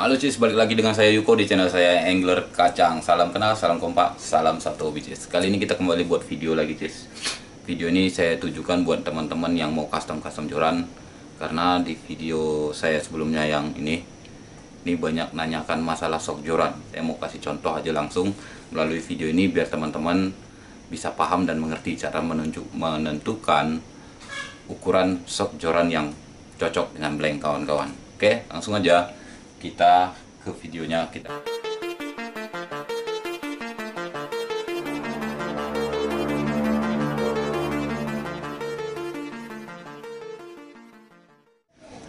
Halo Cis, balik lagi dengan saya Yuko di channel saya Angler Kacang. Salam kenal, salam kompak, salam satu hobi Cis. Kali ini kita kembali buat video lagi Cis. Video ini saya tujukan buat teman-teman yang mau custom joran. Karena di video saya sebelumnya yang ini banyak nanyakan masalah sok joran. Saya mau kasih contoh aja langsung melalui video ini biar teman-teman bisa paham dan mengerti cara menentukan ukuran sok joran yang cocok dengan blank kawan-kawan. Oke, langsung aja kita ke videonya.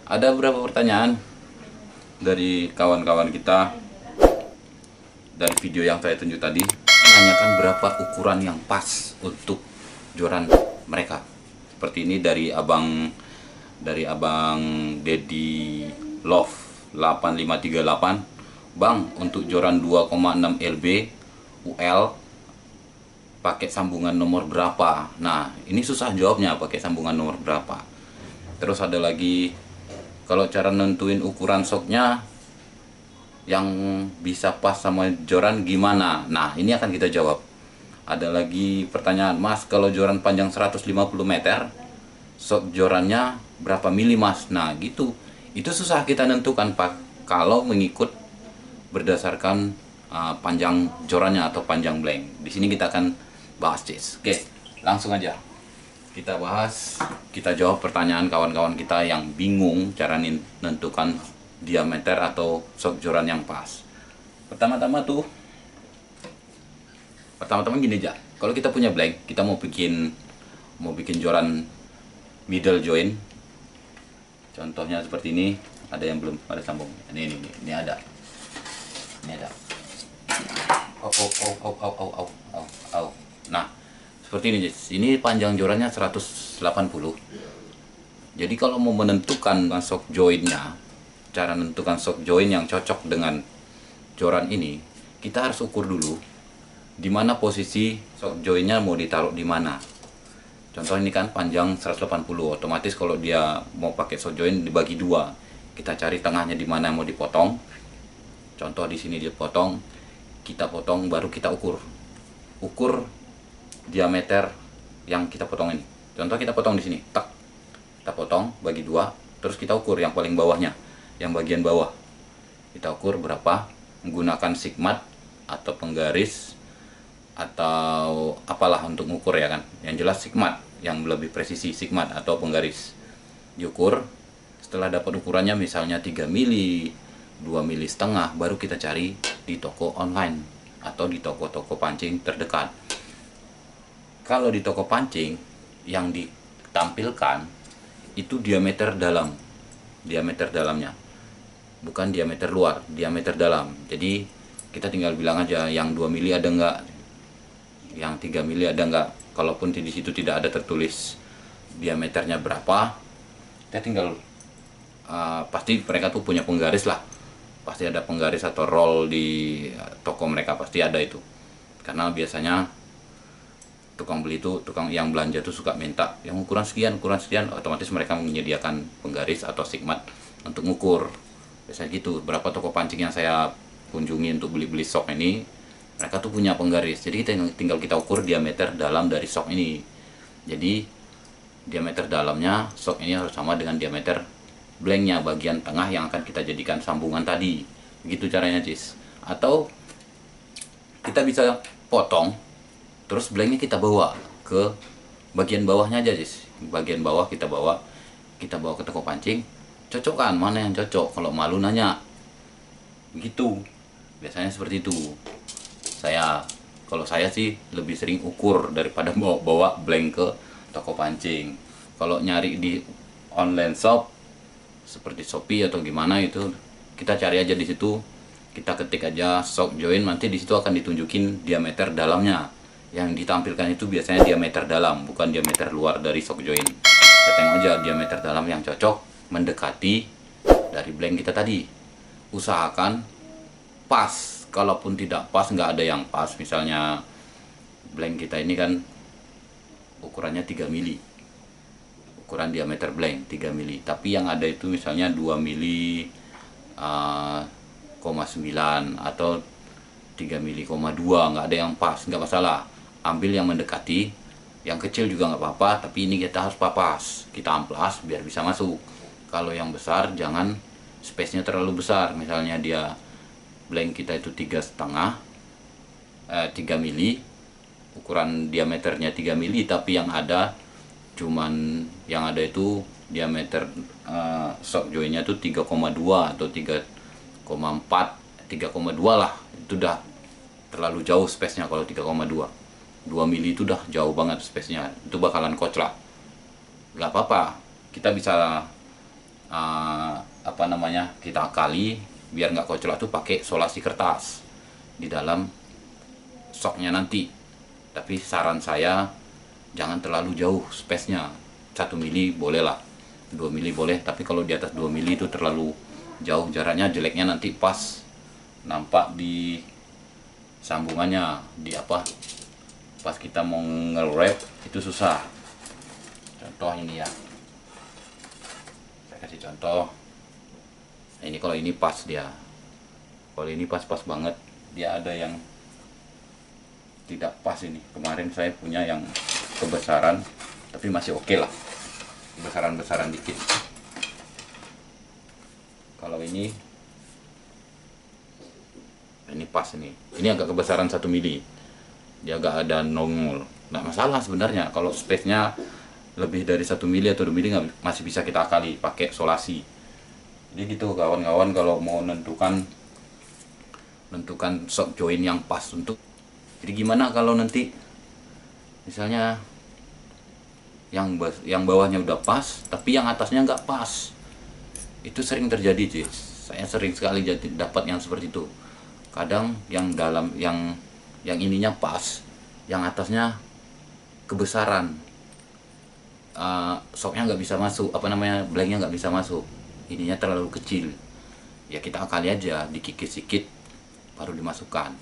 Ada beberapa pertanyaan dari kawan-kawan kita dari video yang saya tunjuk tadi, menanyakan berapa ukuran yang pas untuk joran mereka. Seperti ini dari abang Dedi Love 8538. Bang, untuk joran 2,6 lb UL pakai sambungan nomor berapa? Nah, ini susah jawabnya pakai sambungan nomor berapa. Terus ada lagi, kalau cara nentuin ukuran soknya yang bisa pas sama joran gimana? Nah, ini akan kita jawab. Ada lagi pertanyaan, Mas, kalau joran panjang 150 meter, sok jorannya berapa mili, Mas? Nah, gitu. Itu susah kita nentukan Pak kalau mengikut berdasarkan panjang jorannya atau panjang blank. Di sini kita akan bahas Cis. Oke, langsung aja kita bahas, kita jawab pertanyaan kawan-kawan kita yang bingung cara menentukan diameter atau sok joran yang pas. Pertama-tama gini aja. Kalau kita punya blank, kita mau bikin joran middle joint. Contohnya seperti ini, ada yang belum ada sambung. Ini ada. Ini ada. Nah, seperti ini. Ini panjang jorannya 180. Jadi kalau mau menentukan sok jointnya, cara menentukan sok joint yang cocok dengan joran ini, kita harus ukur dulu di mana posisi sok jointnya mau ditaruh di mana. Contoh ini kan panjang 180, otomatis kalau dia mau pakai sok joint dibagi dua, kita cari tengahnya di mana mau dipotong. Contoh di sini dipotong, kita potong baru kita ukur diameter yang kita potong ini. Contoh kita potong di sini, tak, kita potong bagi dua, terus kita ukur yang paling bawahnya, yang bagian bawah, kita ukur berapa menggunakan sigmat atau penggaris atau apalah untuk mengukur ya kan, yang jelas sigmat, yang lebih presisi sigmat atau penggaris diukur. Setelah dapat ukurannya misalnya 3 mili 2 mili setengah, baru kita cari di toko online atau di toko-toko pancing terdekat. Kalau di toko pancing yang ditampilkan itu diameter dalamnya, bukan diameter luar, diameter dalam. Jadi kita tinggal bilang aja yang 2 mili ada enggak, yang 3 mili ada enggak. Kalaupun di situ tidak ada tertulis diameternya berapa, kita tinggal pasti mereka tuh punya penggaris lah, pasti ada penggaris atau roll di toko mereka, pasti ada itu. Karena biasanya tukang yang belanja tuh suka minta yang ukuran sekian, otomatis mereka menyediakan penggaris atau sigmat untuk mengukur. Biasanya gitu. Berapa toko pancing yang saya kunjungi untuk beli sok ini, mereka tuh punya penggaris. Jadi tinggal kita ukur diameter dalam dari sok ini. Jadi diameter dalamnya sok ini harus sama dengan diameter blanknya, bagian tengah yang akan kita jadikan sambungan tadi. Begitu caranya Cis. Atau kita bisa potong, terus blanknya kita bawa ke bagian bawahnya aja Cis. Bagian bawah kita bawa ke toko pancing, cocokkan mana yang cocok. Kalau malu nanya, begitu. Biasanya seperti itu. Kalau saya sih lebih sering ukur daripada bawa blank ke toko pancing. Kalau nyari di online shop seperti Shopee atau gimana, itu kita cari aja di situ, kita ketik aja sok joint, nanti di situ akan ditunjukin diameter dalamnya. Yang ditampilkan itu biasanya diameter dalam, bukan diameter luar dari sok joint. Kita tengok aja diameter dalam yang cocok mendekati dari blank kita tadi. Usahakan pas. Kalaupun tidak pas, nggak ada yang pas, misalnya blank kita ini kan ukurannya 3 mili, ukuran diameter blank 3 mili, tapi yang ada itu misalnya 2 mili atau 3 mili, 2, nggak ada yang pas, nggak masalah. Ambil yang mendekati, yang kecil juga nggak apa-apa, tapi ini kita harus papas, kita amplas biar bisa masuk. Kalau yang besar jangan space-nya terlalu besar, misalnya dia blank kita itu 3 mili, ukuran diameternya 3 mili, tapi yang ada itu diameter shock jointnya itu 3,2 atau 3,4, 3,2 lah. Itu udah terlalu jauh space-nya. Kalau 3,2, 2 mili itu udah jauh banget space-nya, itu bakalan koclak. Nggak apa-apa, kita bisa kita akali biar nggak koclak tuh pakai solasi kertas di dalam shocknya nanti. Tapi saran saya jangan terlalu jauh space-nya. 1 mili boleh lah, 2 mili boleh, tapi kalau di atas 2 mili itu terlalu jauh jaraknya, jeleknya nanti pas nampak di sambungannya, pas kita mau nge-wrap itu susah. Contoh ini ya, saya kasih contoh. Nah, ini kalau ini pas dia, kalau ini pas-pas banget. Dia ada yang tidak pas ini. Kemarin saya punya yang kebesaran, tapi masih oke lah, besaran dikit. Kalau ini pas ini agak kebesaran 1 mili, dia agak ada nongol, nggak masalah sebenarnya. Kalau space-nya lebih dari 1 mili atau 2 mili masih bisa kita akali pakai solasi. Jadi gitu kawan-kawan, kalau mau menentukan shock joint yang pas untuk. Jadi gimana kalau nanti misalnya yang bawahnya udah pas tapi yang atasnya nggak pas? Itu sering terjadi sih, saya sering sekali dapat yang seperti itu. Kadang yang dalam yang ininya pas, yang atasnya kebesaran, shocknya nggak bisa masuk, blanknya nggak bisa masuk, ininya terlalu kecil. Ya kita akali aja, dikikis sedikit baru dimasukkan.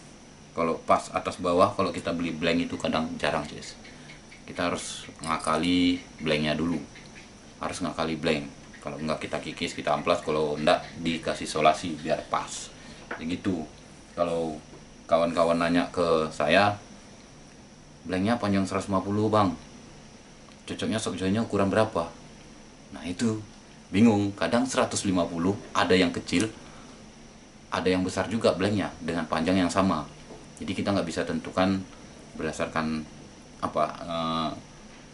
Kalau pas atas bawah, kalau kita beli blank itu kadang jarang sih. Kita harus ngakali blanknya dulu, harus ngakali blank. Kalau enggak kita kikis, kita amplas, kalau enggak dikasih solasi biar pas. Ya gitu. Kalau kawan-kawan nanya ke saya, blanknya panjang 150 bang, cocoknya shock jointnya ukuran berapa? Nah itu bingung. Kadang 150, ada yang kecil, ada yang besar juga blanknya dengan panjang yang sama. Jadi kita nggak bisa tentukan berdasarkan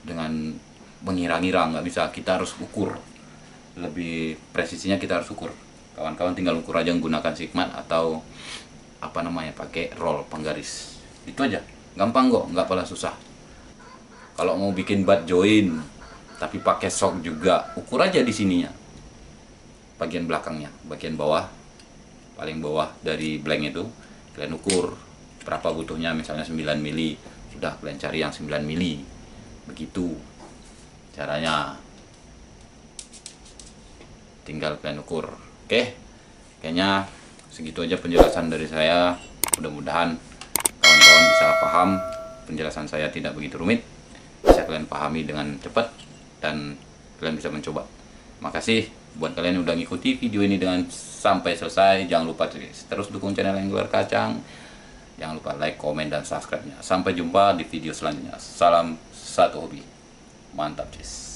dengan mengira-ngira, nggak bisa. Kita harus ukur, lebih presisinya kita harus ukur. Kawan-kawan tinggal ukur aja menggunakan Sigmat atau pakai roll penggaris. Itu aja, gampang kok, nggak pala susah. Kalau mau bikin butt joint tapi pakai shock juga, ukur aja di sininya, bagian belakangnya, bagian bawah, paling bawah dari blank itu kalian ukur berapa butuhnya. Misalnya 9 mili, sudah kalian cari yang 9 mili. Begitu caranya, tinggal kalian ukur. Oke, kayaknya segitu aja penjelasan dari saya. Mudah-mudahan kawan-kawan bisa paham. Penjelasan saya tidak begitu rumit, bisa kalian pahami dengan cepat dan kalian bisa mencoba. Makasih buat kalian yang udah ngikuti video ini dengan sampai selesai. Jangan lupa terus dukung channel Angler Kacang. Jangan lupa like, komen, dan subscribe-nya. Sampai jumpa di video selanjutnya. Salam satu hobi. Mantap, Cis.